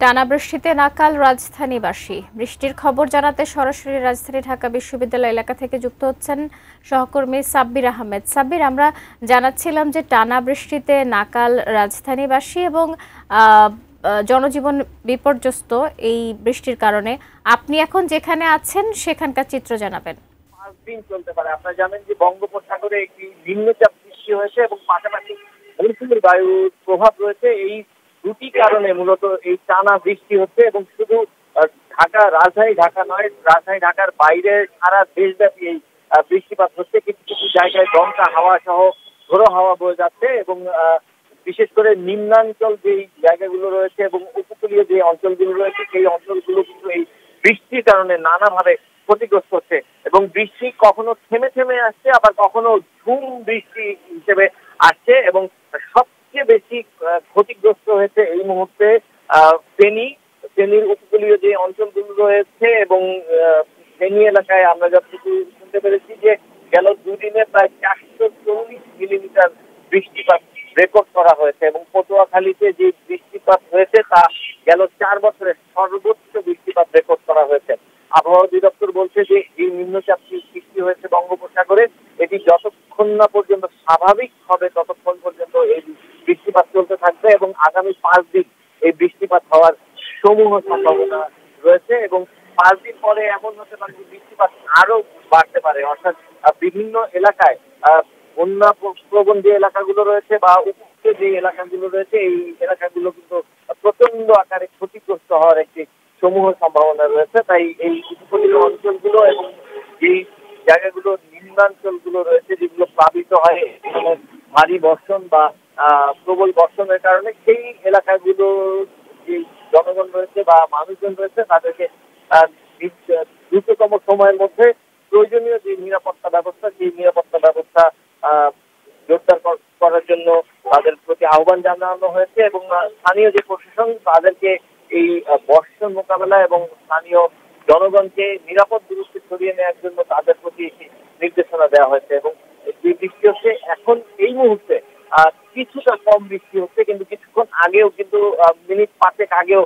টানা বৃষ্টিতে নাকাল রাজধানীবাসী। বৃষ্টির খবর জানাতে সরাসরি রাজধানী ঢাকা বিশ্ববিদ্যালয় এলাকা থেকে যুক্ত হচ্ছেন সহকর্মী সাব্বির আহমেদ। সাব্বির, আমরা জানাচ্ছিলাম যে টানা বৃষ্টিতে নাকাল রাজধানীবাসী এবং জনজীবন বিপর্যস্ত এই বৃষ্টির কারণে। আপনি এখন যেখানে আছেন সেখানকার চিত্র জানাবেন। 5 দিন চলতে পারে। আপনারা জানেন যে বঙ্গোপসাগরে একটি নিম্নচাপ সৃষ্টি হয়েছে এবং পাশাপাশি মৌসুমী বায়ুর প্রভাব রয়েছে। এই দুটি কারণে মূলত এই টানা বৃষ্টি হচ্ছে এবং শুধু ঢাকা নয়, রাজধানী ঢাকার বাইরে সারা দেশব্যাপী এই বৃষ্টিপাত হচ্ছে। কিছু কিছু জায়গায় দমকা হাওয়া সহ ঝোড়ো হাওয়া বয়ে যাচ্ছে এবং বিশেষ করে নিম্নাঞ্চল যে জায়গাগুলো রয়েছে এবং উপকূলীয় যে অঞ্চলগুলো রয়েছে সেই অঞ্চলগুলো কিন্তু এই বৃষ্টির কারণে নানাভাবে ক্ষতিগ্রস্ত হচ্ছে এবং বৃষ্টি কখনো থেমে থেমে আসছে, আবার কখনো ঝুম বৃষ্টি হিসেবে আসছে এবং সবচেয়ে বেশি ক্ষতিগ্রস্ত হয়েছে এই মুহূর্তে ফেনীর উপকূলীয় যে অঞ্চলগুলো রয়েছে এবং ফেনী এলাকায় আমরা যতটুকু শুনতে পেরেছি যে গেল দুদিনে প্রায় 440 মিলিমিটার বৃষ্টিপাত রেকর্ড করা হয়েছে এবং পটুয়াখালীতে যে বৃষ্টিপাত হয়েছে তা গেল 4 বছরের সর্বোচ্চ বৃষ্টিপাত রেকর্ড করা হয়েছে। আবহাওয়া অধিদপ্তর বলছে যে এই নিম্নচাপটি সৃষ্টি হয়েছে বঙ্গোপসাগরে, এটি যতক্ষণ না পর্যন্ত স্বাভাবিক হবে ততক্ষণ পর্যন্ত এই বৃষ্টিপাত চলতে থাকবে এবং আগামী 5 দিন এই বৃষ্টিপাত হওয়ার সমূহ সম্ভাবনা রয়েছে এবং 5 দিন পরে এমন হতে পারে যে বৃষ্টিপাত আরো বাড়তে পারে। অর্থাৎ বিভিন্ন এলাকায় বন্যা প্রবণ যে এলাকাগুলো রয়েছে বা উপকূলীয় যে এলাকাগুলো রয়েছে এই এলাকাগুলো কিন্তু প্রচন্ড আকারে ক্ষতিগ্রস্ত হওয়ার একটি সমূহ সম্ভাবনা রয়েছে। তাই এই উপকূলীয় অঞ্চলগুলো এবং যেই জায়গাগুলো নিম্নাঞ্চলগুলো রয়েছে যেগুলো প্লাবিত হয় ভারী বর্ষণ বা প্রবল বর্ষণের কারণে সেই এলাকাগুলো যে জনগণ রয়েছে বা মানুষজন রয়েছে তাদেরকে দ্রুততম সময়ের মধ্যে প্রয়োজনীয় যে নিরাপত্তা ব্যবস্থা সেই নিরাপত্তা ব্যবস্থা জোরদার করার জন্য তাদের প্রতি আহ্বান জানানো হয়েছে এবং স্থানীয় যে প্রশাসন তাদেরকে এই বর্ষণ মোকাবেলা এবং স্থানীয় জনগণকে নিরাপদ দূরত্বে ছড়িয়ে নেওয়ার জন্য তাদের প্রতি নির্দেশনা দেওয়া হয়েছে এবং যে বৃষ্টি হচ্ছে এখন এই মুহূর্তে কিছুটা কম বৃষ্টি হচ্ছে, কিন্তু কিছুক্ষণ আগেও কিন্তু মিনিট 5 আগেও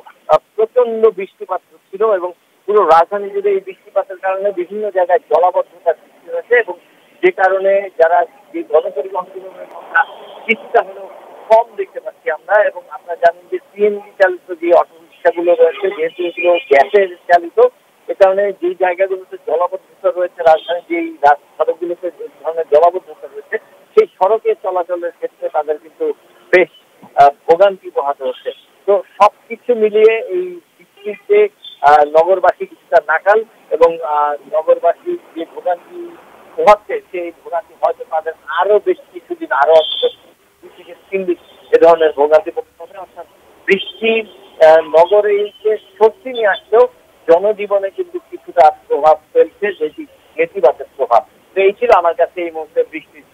প্রচন্ড বৃষ্টিপাত হচ্ছিল এবং পুরো রাজধানী জুড়ে এই বৃষ্টিপাতের কারণে বিভিন্ন জায়গায় জলাবদ্ধতার সৃষ্টি হয়েছে এবং যে কারণে যারা যে গণপরিবহনের সংখ্যা কিছুটা হলেও কম দেখতে পাচ্ছি আমরা। এবং আপনারা জানেন যে সিএনজি চালিত যে অটোরিক্সাগুলো রয়েছে যেহেতু এগুলো গ্যাসের চালিত, এ কারণে যে জায়গাগুলোতে জলাবদ্ধতা রয়েছে রাজধানীর যেই সড়কগুলোতে যে ধরনের জলাবদ্ধতা রয়েছে সেই সড়কে চলাচলের ক্ষেত্রে তাদের কিন্তু বেশ ভোগান্তি পোহাতে হচ্ছে। তো সবকিছু মিলিয়ে এই বৃষ্টিতে নগরবাসী কিছুটা নাকাল এবং নগরবাসী যে ভোগান্তি পোহাচ্ছে সেই ভোগান্তি হয়তো তাদের আরো বেশ কিছুদিন আরো অন্তত 2 থেকে 3 দিন এ ধরনের ভোগান্তি করতে হবে। অর্থাৎ বৃষ্টি নগরে যে স্বস্তি নিয়ে আসলেও জনজীবনে কিন্তু কিছুটা প্রভাব ফেলছে, যেটি নেতিবাচক প্রভাব। তো এই ছিল আমার কাছে এই মুহূর্তে বৃষ্টির